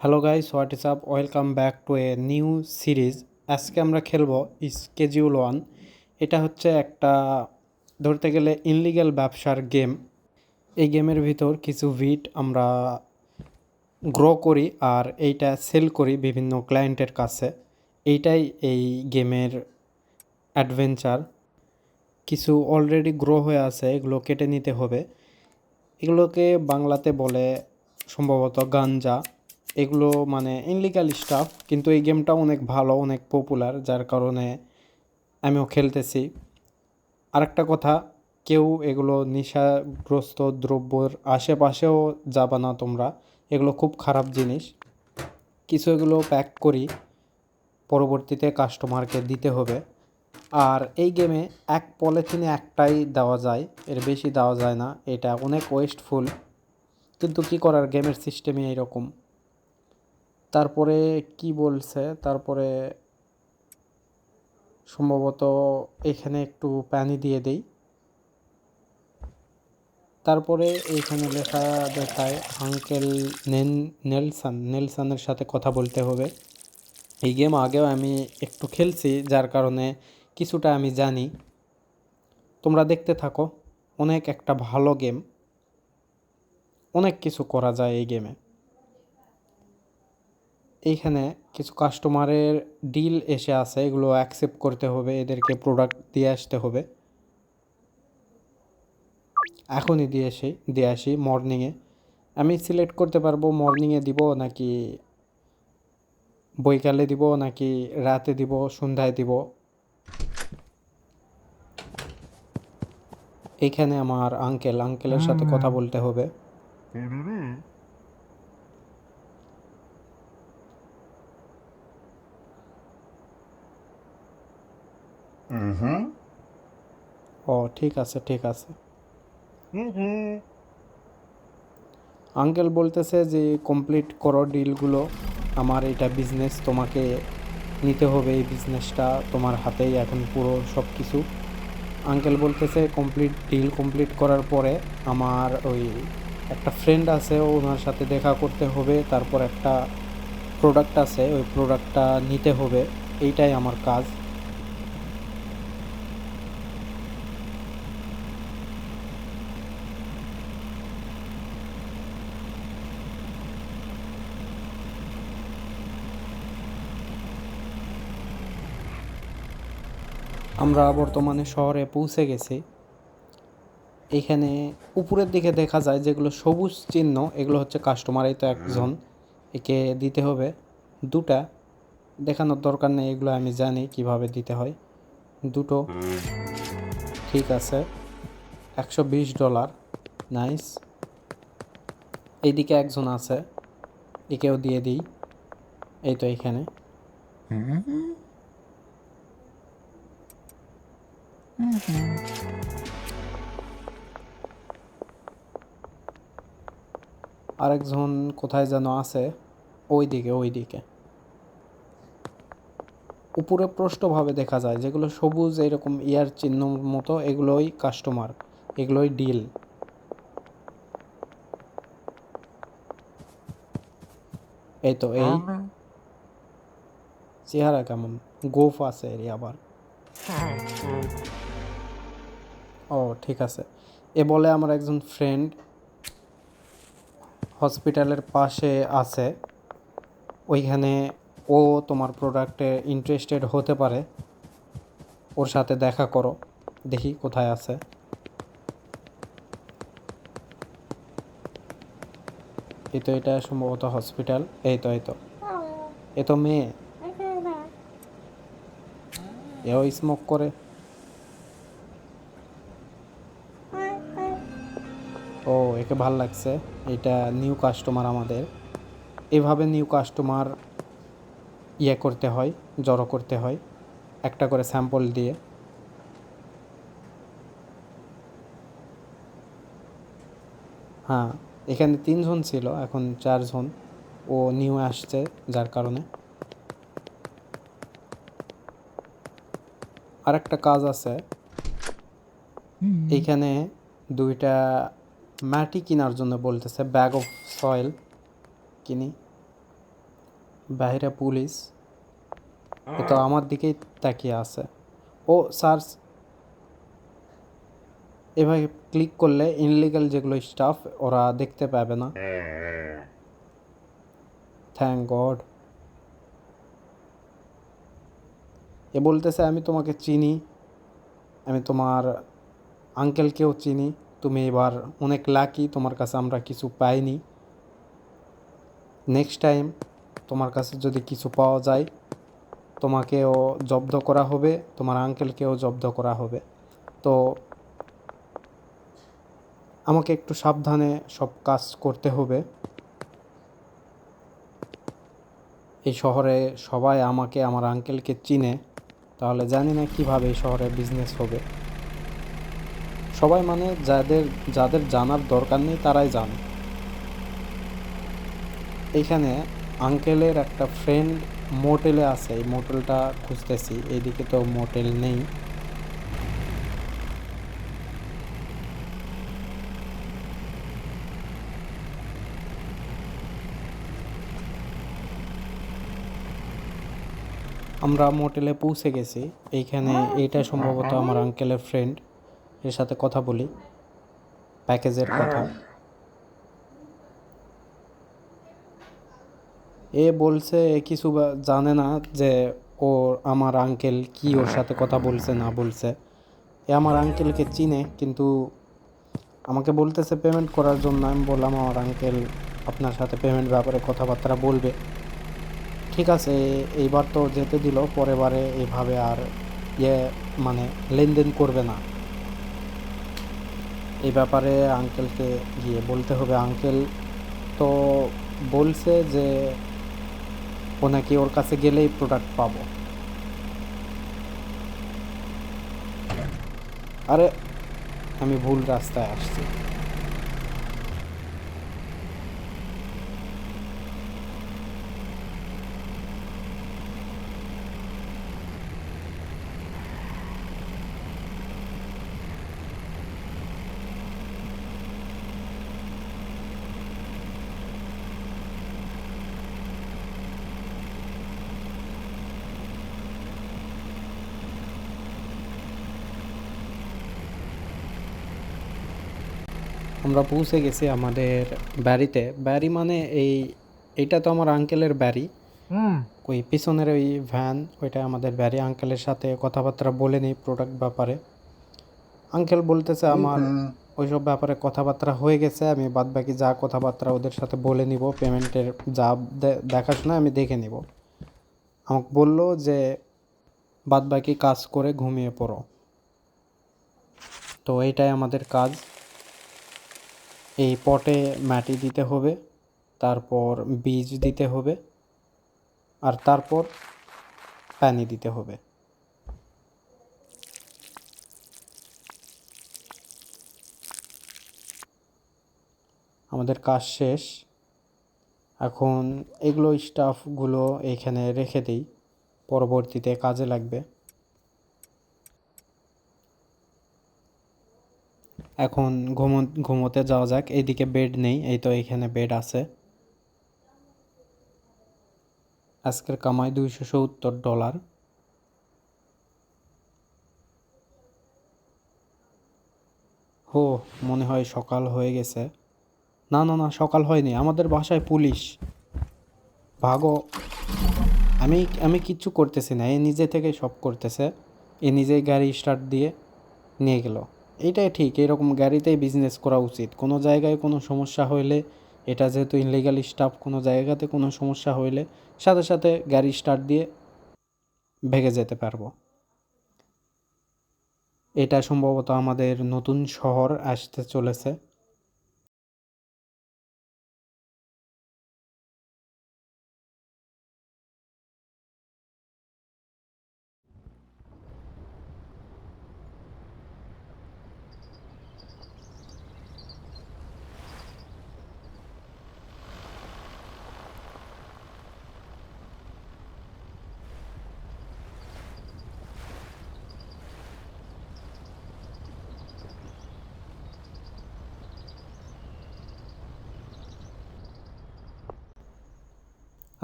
Hello guys, what is up, welcome back to a new series. আজকে আমরা খেলবো schedule one. এটা হচ্ছে একটা ধরতে গেলে ইনলিগ্যাল ব্যবসার গেম। এই গেমের ভিতর কিছু ভিট আমরা গ্রো করি আর এইটা সেল করি বিভিন্ন ক্লায়েন্টের কাছে। এইটাই এই গেমের অ্যাডভেঞ্চার। কিছু অলরেডি গ্রো হয়ে আছে, এগুলো কেটে নিতে হবে। এগুলোকে বাংলাতে বলে সম্ভবত গাঞ্জা। এগুলো মানে ইনলিগাল স্টাফ, কিন্তু এই গেমটা অনেক ভালো, অনেক পপুলার, যার কারণে আমিও খেলতেছি। আরেকটা কথা, কেউ এগুলো নেশাগ্রস্ত দ্রব্যর আশেপাশেও যাবা না তোমরা। এগুলো খুব খারাপ জিনিস। কিছু এগুলো প্যাক করি, পরবর্তীতে কাস্টমারকে দিতে হবে। আর এই গেমে এক পলিথিনে একটাই দেওয়া যায়, এর বেশি দেওয়া যায় না। এটা অনেক ওয়েস্টফুল, কিন্তু কি করার, গেমের সিস্টেমই এইরকম। তারপরে কি বলছে, তারপরে সম্ভবত এখানে একটু পানি দিয়ে দেই। তারপরে এইখানে লেখা দেখায় আঙ্কেল নেলসনের সাথে কথা বলতে হবে। এই গেম আগেও আমি একটু খেলছি, যার কারণে কিছুটা আমি জানি। তোমরা দেখতে থাকো, অনেক একটা ভালো গেম, অনেক কিছু করা যায় এই গেমে। এইখানে কিছু কাস্টমারের ডিল এসে আছে, এগুলো অ্যাকসেপ্ট করতে হবে, এদেরকে প্রোডাক্ট দিয়ে আসতে হবে। এখনই দিয়ে আসি মর্নিংয়ে। আমি সিলেক্ট করতে পারবো মর্নিংয়ে দিব নাকি বৈকালে দিব নাকি রাতে দিব, সন্ধ্যায় দিব। এইখানে আমার আঙ্কেলের সাথে কথা বলতে হবে। ও ঠিক আছে, ঠিক আছে। আঙ্কেল বলতেছে যে কমপ্লিট করো ডিলগুলো, আমার এটা বিজনেস, তোমাকে নিতে হবে এই বিজনেসটা, তোমার হাতেই এখন পুরো সব কিছু। আঙ্কেল বলতেছে ডিল কমপ্লিট করার পরে আমার ওই একটা ফ্রেন্ড আছে, ওনার সাথে দেখা করতে হবে, তারপর একটা প্রোডাক্ট আছে, ওই প্রোডাক্টটা নিতে হবে। এইটাই আমার কাজ। আমরা বর্তমানে শহরে পৌঁছে গেছি। এইখানে উপরের দিকে দেখা যায় যেগুলো সবুজ চিহ্ন, এগুলো হচ্ছে কাস্টমার। এই তো একজন, একে দিতে হবে দুটা। দেখানোর দরকার নেই, এগুলো আমি জানি কিভাবে দিতে হয়। দুটো, ঠিক আছে। $120, নাইস। এইদিকে একজন আছে, একেও দিয়ে দিই। এই তো এইখানে। আরেকজন কোথায় যেন আছে, ওইদিকে উপরে স্পষ্টভাবে দেখা যায় যেগুলো সবুজ এরকম ইয়ার চিহ্ন মতো, এগুলোই কাস্টমার, এগুলোই ডিল। এই তো এই চেহারা কেমন, গোফ আছে এর আবার। ও ঠিক আছে। এ বলে আমার একজন ফ্রেন্ড হসপিটালের পাশে আছে, ওইখানে ও তোমার প্রোডাক্টে ইন্টারেস্টেড হতে পারে, ওর সাথে দেখা করো। দেখি কোথায় আছে। এই তো এটা সম্ভবত হসপিটাল। এই তো এ তো মেয়ে, এও স্মোক করে। ও একে ভাল লাগছে। এটা নিউ কাস্টমার আমাদের। এভাবে নিউ কাস্টমার করতে হয়, জড়ো করতে হয় একটা করে স্যাম্পল দিয়ে। হ্যাঁ, এখানে 3 জন ছিল, এখন 4 জন। ও নিউ আসছে, যার কারণে। আর একটা কাজ আছে এইখানে, দুইটা মাটি কেনার জন্য বলতেছে, ব্যাগ অফ সয়েল কিনি। বাইরে পুলিশ, এ তো আমার দিকেই তাকিয়ে আছে। ও সার্চ, এভাবে ক্লিক করলে ইনলিগাল যেগুলো স্টাফ ওরা দেখতে পাবে না। Thank god. এ বলতেছে আমি তোমাকে চিনি, আমি তোমার আঙ্কেলকেও চিনি, তুমি এবার অনেক লাকি, তোমার কাছে আমরা কিছু পাইনি। নেক্সট টাইম তোমার কাছে যদি কিছু পাওয়া যায় তোমাকেও জব্দ করা হবে, তোমার আঙ্কেলকেও জব্দ করা হবে। তো আমাকে একটু সাবধানে সব কাজ করতে হবে। এই শহরে সবাই আমাকে, আমার আঙ্কেলকে চিনে, তাহলে জানি না কীভাবে এই শহরে বিজনেস হবে। সবাই মানে যাদের যাদের জানার দরকার নেই তারাই জানে। এইখানে আঙ্কেলের একটা ফ্রেন্ড মোটেলে আছে, এই মোটেলটা খুঁজতেছি, এইদিকে তো মোটেল নেই। আমরা মোটেলে পৌঁছে গেছি। এইখানে এইটা সম্ভবত আমার আঙ্কেলের ফ্রেন্ড, এর সাথে কথা বলি প্যাকেজের কথা। এ বলছে কিছু জানে না যে ও আমার আঙ্কেল কি ওর সাথে কথা বলছে না বলছে। এ আমার আঙ্কেলকে চিনে, কিন্তু আমাকে বলতেছে পেমেন্ট করার জন্য। আমি বললাম আমার আঙ্কেল আপনার সাথে পেমেন্ট ব্যাপারে কথাবার্তা বলবে। ঠিক আছে, এইবার তো যেতে দিল, পরের বারে এইভাবে আর ইয়ে মানে লেনদেন করবে না। এই ব্যাপারে আঙ্কেলকে গিয়ে বলতে হবে। আঙ্কেল তো বলছে যে ও নাকি ওর কাছে গেলেই প্রোডাক্ট পাবো। আরে আমি ভুল রাস্তায় আসছি। আমরা পৌঁছে গেছি আমাদের বাড়িতে। বাড়ি মানে এইটা তো আমার আঙ্কেলের বাড়ি। ওই পিছনের ওই ভ্যান, ওইটা আমাদের বাড়ি। আঙ্কেলের সাথে কথাবার্তা বলে নিই প্রোডাক্ট ব্যাপারে। আঙ্কেল বলতেছে আমার ওইসব ব্যাপারে কথাবার্তা হয়ে গেছে, আমি বাদবাকি যা কথাবার্তা ওদের সাথে বলে নিব, পেমেন্টের যা দেখাশোনা আমি দেখে নিব। আমাকে বললো যে বাদবাকি কাজ করে ঘুমিয়ে পড়ো। তো এইটাই আমাদের কাজ। এই পটে মাটি দিতে হবে, তারপর বীজ দিতে হবে, আর তারপর পানি দিতে হবে। আমাদের কাজ শেষ। এখন এগুলো স্টাফগুলো এইখানে রেখে দিই, পরবর্তীতে কাজে লাগবে। এখন ঘুমোতে যাওয়া যাক। এইদিকে বেড নেই, এই তো এইখানে বেড আছে। আজকের কামাই $270। হো, মনে হয় সকাল হয়ে গেছে। না না না, সকাল হয়নি। আমাদের বাসায় পুলিশ। ভাগো। আমি আমি কিচ্ছু করতেছি না, এ নিজে থেকে সব করতেছে। এ নিজেই গাড়ি স্টার্ট দিয়ে নিয়ে গেল। এইটাই ঠিক, এরকম গাড়িতেই বিজনেস করা উচিত। কোনো জায়গায় কোনো সমস্যা হইলে, এটা যেহেতু ইনলিগাল স্টাফ, কোনো জায়গাতে কোনো সমস্যা হইলে সাথে সাথে গাড়ি স্টার্ট দিয়ে ভেগে যেতে পারবো। এটা সম্ভবত আমাদের নতুন শহর আসতে চলেছে।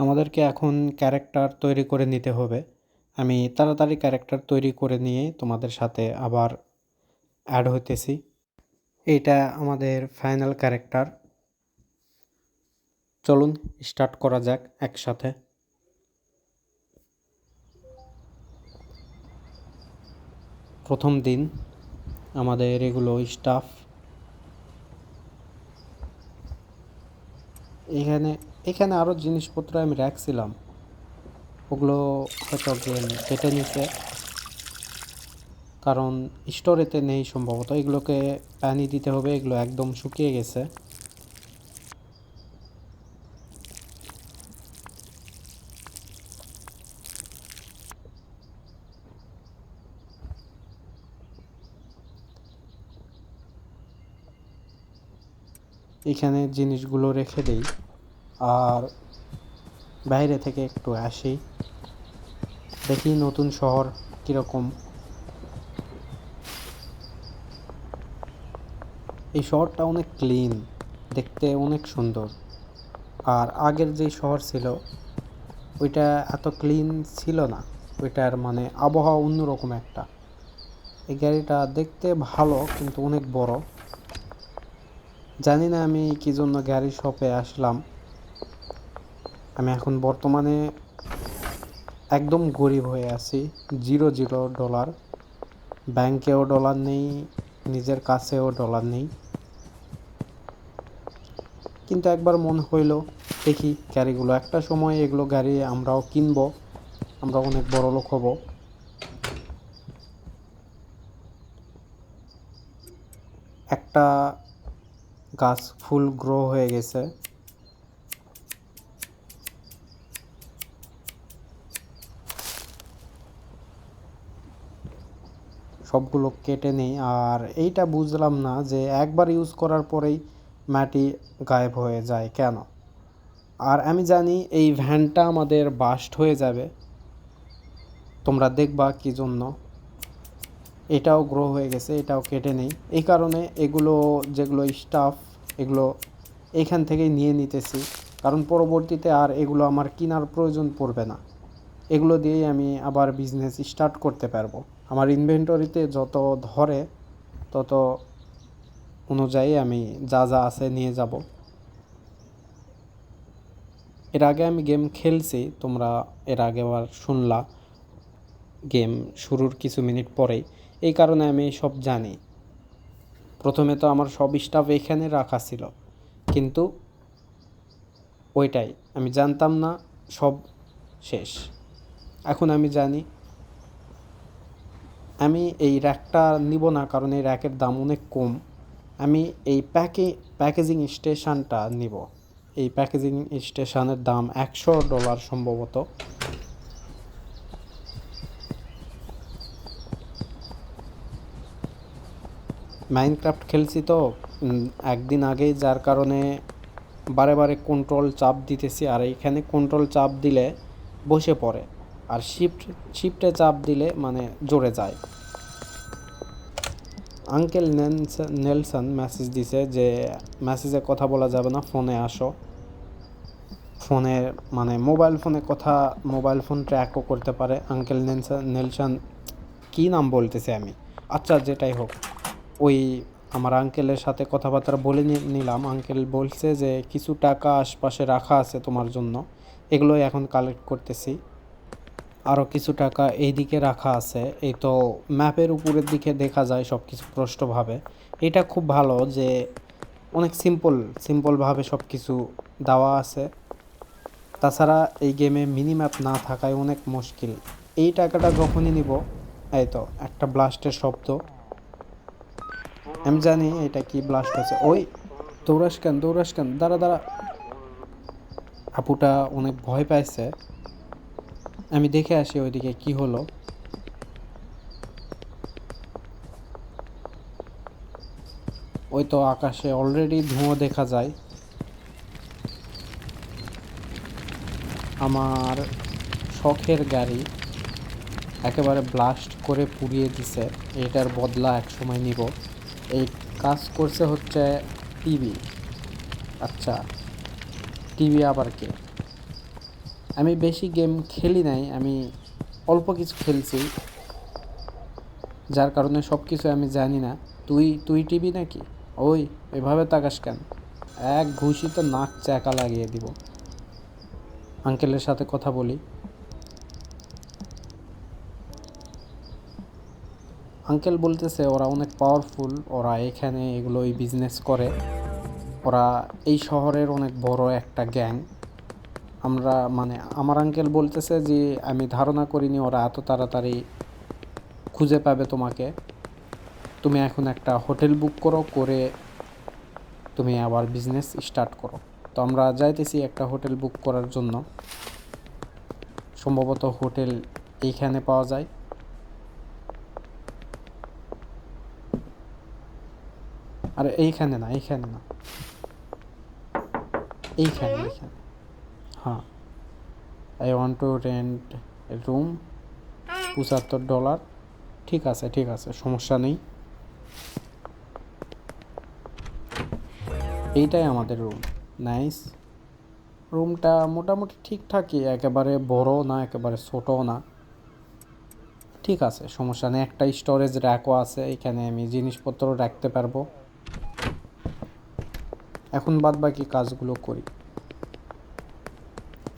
আমাদেরকে এখন ক্যারেক্টার তৈরি করে নিতে হবে। আমি তাড়াতাড়ি ক্যারেক্টার তৈরি করে নিয়ে তোমাদের সাথে আবার অ্যাড হইতেছি। এইটা আমাদের ফাইনাল ক্যারেক্টার। চলুন স্টার্ট করা যাক একসাথে। প্রথম দিন আমাদের এগুলো স্টাফ। এখানে এখানে আরও জিনিসপত্র আমি রাখছিলাম, ওগুলো হয়তো গেম কেটে নিছে, কারণ স্টোরেতে নেই সম্ভবত। এগুলোকে পানি দিতে হবে, এগুলো একদম শুকিয়ে গেছে। এখানে জিনিসগুলো রেখে দেই আর বাইরে থেকে একটু আসি, দেখি নতুন শহর কীরকম। এই শহরটা অনেক ক্লিন, দেখতে অনেক সুন্দর। আর আগের যে শহর ছিল ওইটা এত ক্লিন ছিল না, ওইটার মানে আবহাওয়া অন্যরকম একটা। এই গাড়িটা দেখতে ভালো কিন্তু অনেক বড়। জানি না আমি কী জন্য গাড়ি শপে আসলাম। আমি এখন বর্তমানে একদম গরিব হয়ে আছি, $0 ব্যাংকেও ডলার নেই, নিজের কাছেও ডলার নেই। কিন্তু একবার মনে হইল দেখি গাড়িগুলো, একটা সময় এগুলো গাড়ি আমরাও কিনবো, আমরা অনেক বড় লোক হব। একটা গাছ ফুল গ্রো হয়ে গেছে, সবগুলো কেটে নেই। আর এইটা বুঝলাম না যে একবার ইউজ করার পরেই মাটি গায়েব হয়ে যায় কেন। আর আমি জানি এই ভ্যানটা আমাদের বাস্ট হয়ে যাবে, তোমরা দেখবা কি জন্য। এটাও গ্রো হয়ে গেছে, এটাও কেটে নেই। এই কারণে এগুলো যেগুলো স্টাফ, এগুলো এখান থেকেই নিয়ে নিতেছি, কারণ পরবর্তীতে আর এগুলো আমার কেনার প্রয়োজন পড়বে না। এগুলো দিয়েই আমি আবার বিজনেস স্টার্ট করতে পারবো। আমার ইনভেন্টরিতে যত ধরে তত অনুযায়ী আমি যা যা আছে নিয়ে যাব। এর আগে আমি গেম খেলছি, তোমরা এর আগে আবার শুনলা গেম শুরুর কিছু মিনিট পরেই। এই কারণে আমি সব জানি। প্রথমে তো আমার সব স্টাফ এখানে রাখা ছিল, কিন্তু ওইটাই আমি জানতাম না সব শেষ। এখন আমি জানি। আমি এই র্যাকটা নিব না, কারণ এই র্যাকের দাম অনেক কম। আমি এই প্যাকেজিং স্টেশনটা নিব। এই প্যাকেজিং স্টেশনের দাম $100 সম্ভবত। মাইনক্রাফট খেলছি তো একদিন আগেই, যার কারণে বারে বারে কন্ট্রোল চাপ দিতেছি। আর এইখানে কন্ট্রোল চাপ দিলে বসে পড়ে, আর শিফটে চাপ দিলে মানে জোরে যায়। আঙ্কেল নেলসন মেসেজ দিছে যে মেসেজে কথা বলা যাবে না, ফোনে আসো। ফোনে মানে মোবাইল ফোনে কথা, মোবাইল ফোন ট্র্যাকও করতে পারে। আঙ্কেল নেলসন কী নাম বলতেছে আমি, আচ্ছা যেটাই হোক, ওই আমার আঙ্কেলের সাথে কথাবার্তা বলে নিলাম। আঙ্কেল বলছে যে কিছু টাকা আশপাশে রাখা আছে তোমার জন্য, এগুলোই এখন কালেক্ট করতেছি। আরও কিছু টাকা এই দিকে রাখা আছে, এই তো ম্যাপের উপরের দিকে দেখা যায় সব কিছু স্পষ্টভাবে। এটা খুব ভালো যে অনেক সিম্পলভাবে সব কিছু দেওয়া আছে। তাছাড়া এই গেমে মিনি ম্যাপ না থাকায় অনেক মুশকিল। এই টাকাটা যখনই নিব, এই তো একটা ব্লাস্টের শব্দ। আমি জানি এটা কি ব্লাস্ট হয়েছে। ওই দৌড়াস কেন, দাঁড়া। আপুটা অনেক ভয় পাইছে, আমি দেখে আসি ওইদিকে কি হলো। ওই তো আকাশে অলরেডি ধোঁয়া দেখা যায়। আমার শখের গাড়ি একেবারে ব্লাস্ট করে পুড়িয়ে দিছে, এটার বদলা এক সময় নিব। এই কাজ করছে হচ্ছে টিভি। আচ্ছা, টিভি আবার কে? আমি বেশি গেম খেলি নাই, আমি অল্প কিছু খেলছি, যার কারণে সব কিছু আমি জানি না। তুই টিভি নাকি? ওই এভাবে তাকাস কেন? এক ঘুষিতে নাক চাকা লাগিয়ে দিব। আঙ্কেলের সাথে কথা বলি। আঙ্কেল বলতেছে ওরা অনেক পাওয়ারফুল, ওরা এখানে এগুলোই বিজনেস করে, ওরা এই শহরের অনেক বড় একটা গ্যাং। আমার আঙ্কেল বলতেছে যে আমি ধারণা করিনি ওরা এত তাড়াতাড়ি খুঁজে পাবে তোমাকে। তুমি এখন একটা হোটেল বুক করে তুমি আবার বিজনেস স্টার্ট করো। তো আমরা যাইতেছি একটা হোটেল বুক করার জন্য। সম্ভবত হোটেল এইখানে পাওয়া যায়। আর এইখানে না, এইখানে, হ্যাঁ। I want to rent room, $75। ঠিক আছে, সমস্যা নেই। এইটাই আমাদের রুম। নাইস। রুমটা মোটামুটি ঠিকঠাকই, একেবারে বড় না একেবারে ছোটও না, ঠিক আছে, সমস্যা নেই। একটা স্টোরেজ র্যাকও আছে, এখানে আমি জিনিসপত্র রাখতে পারবো। এখন বাদ বাকি কাজগুলো করি।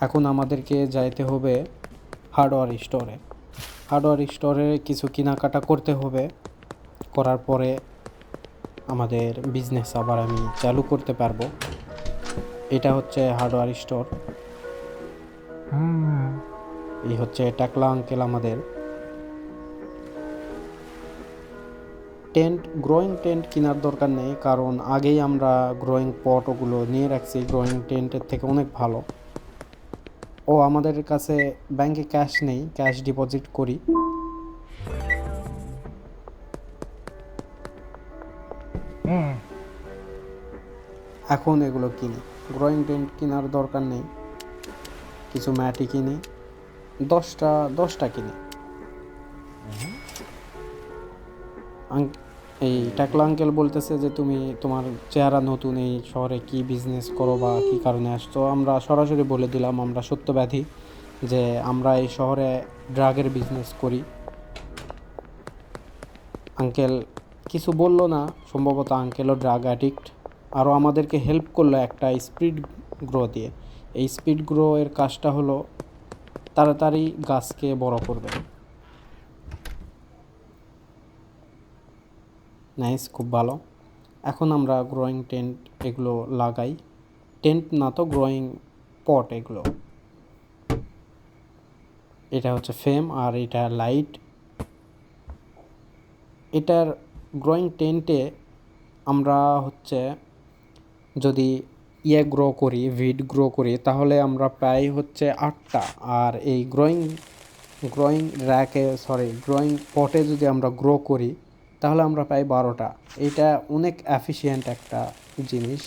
এখন আমাদেরকে যাইতে হবে হার্ডওয়্যার স্টোরে কিছু কেনাকাটা করতে হবে। করার পরে আমাদের বিজনেস আবার আমি চালু করতে পারবো। এটা হচ্ছে হার্ডওয়্যার স্টোর। এই হচ্ছে টাকলা আঙ্কেল আমাদের। গ্রোয়িং টেন্ট কেনার দরকার নেই, কারণ আগেই আমরা গ্রোয়িং পট ওগুলো নিয়ে রাখছি, গ্রোয়িং টেন্টের থেকে অনেক ভালো। আমাদের কাছে ব্যাংকে ক্যাশ নেই, ক্যাশ ডিপোজিট করি। এখন এগুলো কিনি। গ্রোয়িং টেন্ট কেনার দরকার নেই, কিছু ম্যাটি কিনি, 10টা কিনি। এই টাকলা আঙ্কেল বলতেছে যে তুমি তোমার চেহারা নতুন, এই শহরে কি বিজনেস করো বা কী কারণে আসছো। আমরা সরাসরি বলে দিলাম আমরা সত্যব্যাধি, যে আমরা এই শহরে ড্রাগের বিজনেস করি। আঙ্কেল কিছু বললো না, সম্ভবত আঙ্কেলও ড্রাগ অ্যাডিক্ট। আরও আমাদেরকে হেল্প করলো একটা স্পিড গ্রো দিয়ে। এই স্পিড গ্রো এর কাজটা হলো তাড়াতাড়ি গাছকে বড় করবে। নাইস, খুব ভালো। এখন আমরা গ্রোয়িং টেন্ট এগুলো লাগাই। টেন্ট না তো, গ্রোয়িং পট এগুলো। এটা হচ্ছে ফ্রেম আর এটা লাইট। এটার গ্রোয়িং টেন্টে আমরা হচ্ছে যদি ভিড গ্রো করি তাহলে আমরা পাই হচ্ছে 8টা। আর এই গ্রোয়িং পটে যদি আমরা গ্রো করি তাহলে আমরা পাই 12টা। এটা অনেক এফিশিয়েন্ট একটা জিনিস।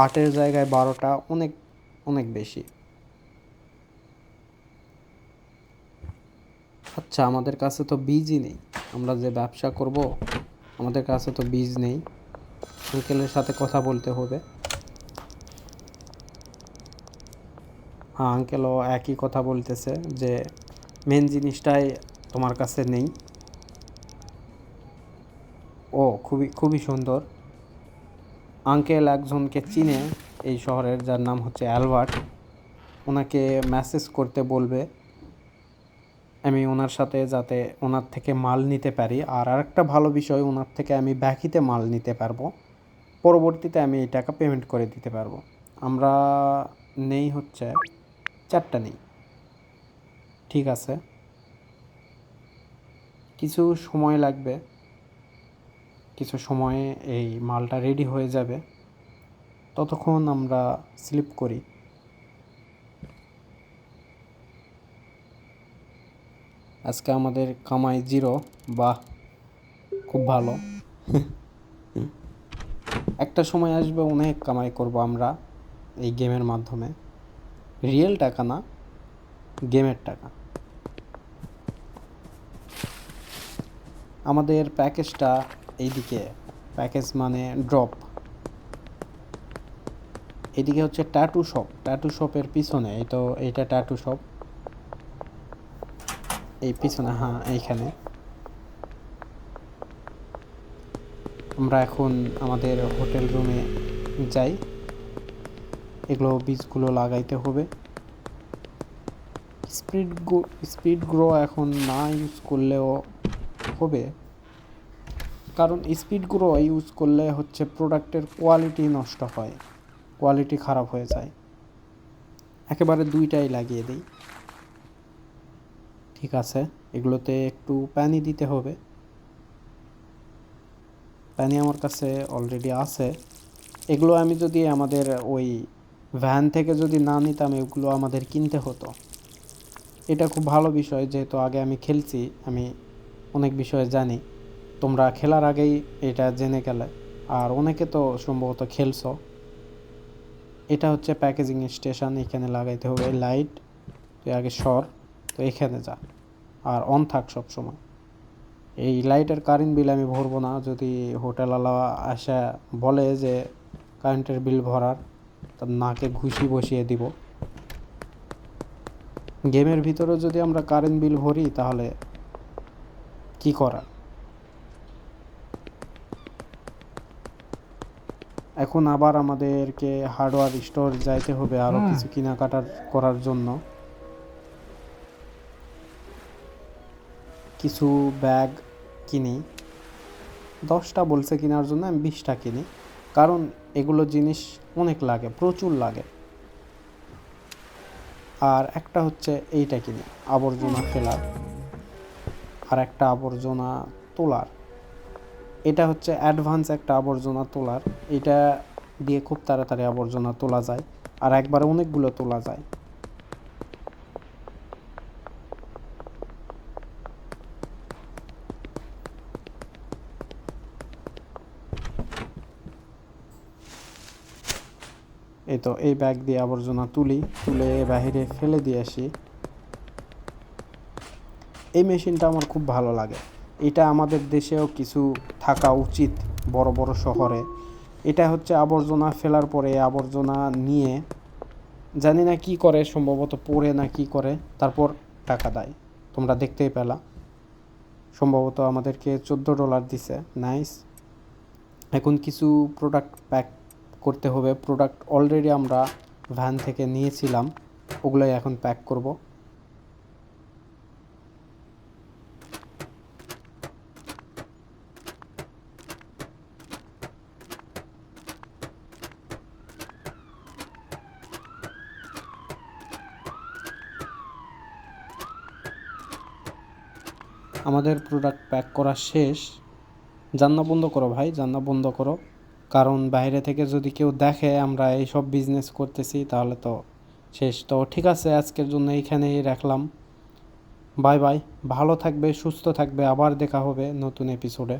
8-এর জায়গায় 12টা অনেক অনেক বেশি। আচ্ছা, আমাদের কাছে তো বীজই নেই, আমরা যে ব্যবসা করব আমাদের কাছে তো বীজ নেই। আঙ্কেলের সাথে কথা বলতে হবে। হ্যাঁ, আঙ্কেলও একই কথা বলতেছে যে মেন জিনিসটাই তোমার কাছে নেই। খুবই খুবই সুন্দর। আঙ্কেল একজনকে চিনে এই শহরের, যার নাম হচ্ছে অ্যালবার্ট। ওনাকে মেসেজ করতে বলবে আমি ওনার সাথে, যাতে ওনার থেকে মাল নিতে পারি। আর আরেকটা ভালো বিষয়, ওনার থেকে আমি বাকিতে মাল নিতে পারবো, পরবর্তীতে আমি এই টাকা পেমেন্ট করে দিতে পারবো। আমরা নেই হচ্ছে 4টা নেই, ঠিক আছে, কিছু সময় লাগবে, কিছু সময়ে এই মালটা রেডি হয়ে যাবে, ততক্ষণ আমরা স্লিপ করি। আজকে আমাদের কামাই 0। বাহ, খুব ভালো। একটা সময় আসবে অনেক কামাই করব আমরা এই গেমের মাধ্যমে। রিয়েল টাকা না, গেমের টাকা। আমাদের প্যাকেজটা এইদিকে, প্যাকেজ মানে ড্রপ। এদিকে হচ্ছে ট্যাটু শপ, ট্যাটু শপের পিছনে, এই তো এইটা ট্যাটু শপ, এই পিছনে, হ্যাঁ এইখানে। আমরা এখন আমাদের হোটেল রুমে যাই, এগুলো বীজগুলো লাগাইতে হবে। স্পিড গ্রো এখন না ইউজ করলেও হবে, কারণ স্পিড গ্রো ইউজ করলে হচ্ছে প্রোডাক্টের কোয়ালিটি নষ্ট হয়, কোয়ালিটি খারাপ হয়ে যায়। একেবারে দুইটাই লাগিয়ে দিই। ঠিক আছে, এগুলোতে একটু পানি দিতে হবে। পানি আমার কাছে অলরেডি আছে। এগুলো আমি যদি আমাদের ওই ভ্যান থেকে যদি না নিতাম, এগুলো আমাদের কিনতে হতো। এটা খুব ভালো বিষয়, যেহেতু আগে আমি খেলছি, আমি অনেক বিষয়ে জানি। তোমরা খেলার আগেই এটা জেনে গেলে, আর অনেকে তো সম্ভবত খেলছো। এটা হচ্ছে প্যাকেজিং স্টেশন, এখানে লাগাইতে হবে লাইট। তুই আগে সর, তো এখানে যা, আর অন থাক সব সময়। এই লাইটের কারেন্ট বিল আমি ভরবো না, যদি হোটেলওয়ালা আসা বলে যে কারেন্টের বিল ভরার, তার নাকে ঘুষি বসিয়ে দিব। গেমের ভিতরেও যদি আমরা কারেন্ট বিল ভরি তাহলে কি করা। এখন আবার আমাদেরকে হার্ডওয়্যার স্টোর যাইতে হবে আরও কিছু কেনাকাটার করার জন্য। কিছু ব্যাগ কিনি, 10টা বলছে কেনার জন্য, আমি 20টা কিনি, কারণ এগুলো জিনিস অনেক লাগে, প্রচুর লাগে। আর একটা হচ্ছে এইটা কিনি, আবর্জনা ফেলার, আর একটা আবর্জনা তোলার। এটা হচ্ছে অ্যাডভান্স একটা আবর্জনা তোলার, এটা দিয়ে খুব তাড়াতাড়ি আবর্জনা তোলা যায়, আর একবারে অনেকগুলো তোলা যায়। এই তো এই ব্যাগ দিয়ে আবর্জনা তুলে বাইরে ফেলে দিয়ে আসি। এই মেশিনটা আমার খুব ভালো লাগে, এটা আমাদের দেশেও কিছু থাকা উচিত, বড় বড় শহরে। এটা হচ্ছে আবর্জনা ফেলার পরে আবর্জনা নিয়ে জানি না কি করে, সম্ভবত পড়ে না কি করে, তারপর টাকা দেয়। তোমরা দেখতেই পেলা, সম্ভবত আমাদেরকে $14 দিছে। নাইস। এখন কিছু প্রোডাক্ট প্যাক করতে হবে। প্রোডাক্ট অলরেডি আমরা ভ্যান থেকে নিয়েছিলাম, ওগুলোই এখন প্যাক করব। আমাদের প্রোডাক্ট প্যাক করা শেষ। জান্না বন্ধ করো ভাই, জান্না বন্ধ করো, কারণ বাইরে থেকে যদি কেউ দেখে আমরা এই সব বিজনেস করতেছি তাহলে তো শেষ। তো ঠিক আছে, আজকের জন্য এইখানেই রাখলাম। বাই বাই, ভালো থাকবে, সুস্থ থাকবে, আবার দেখা হবে নতুন এপিসোডে।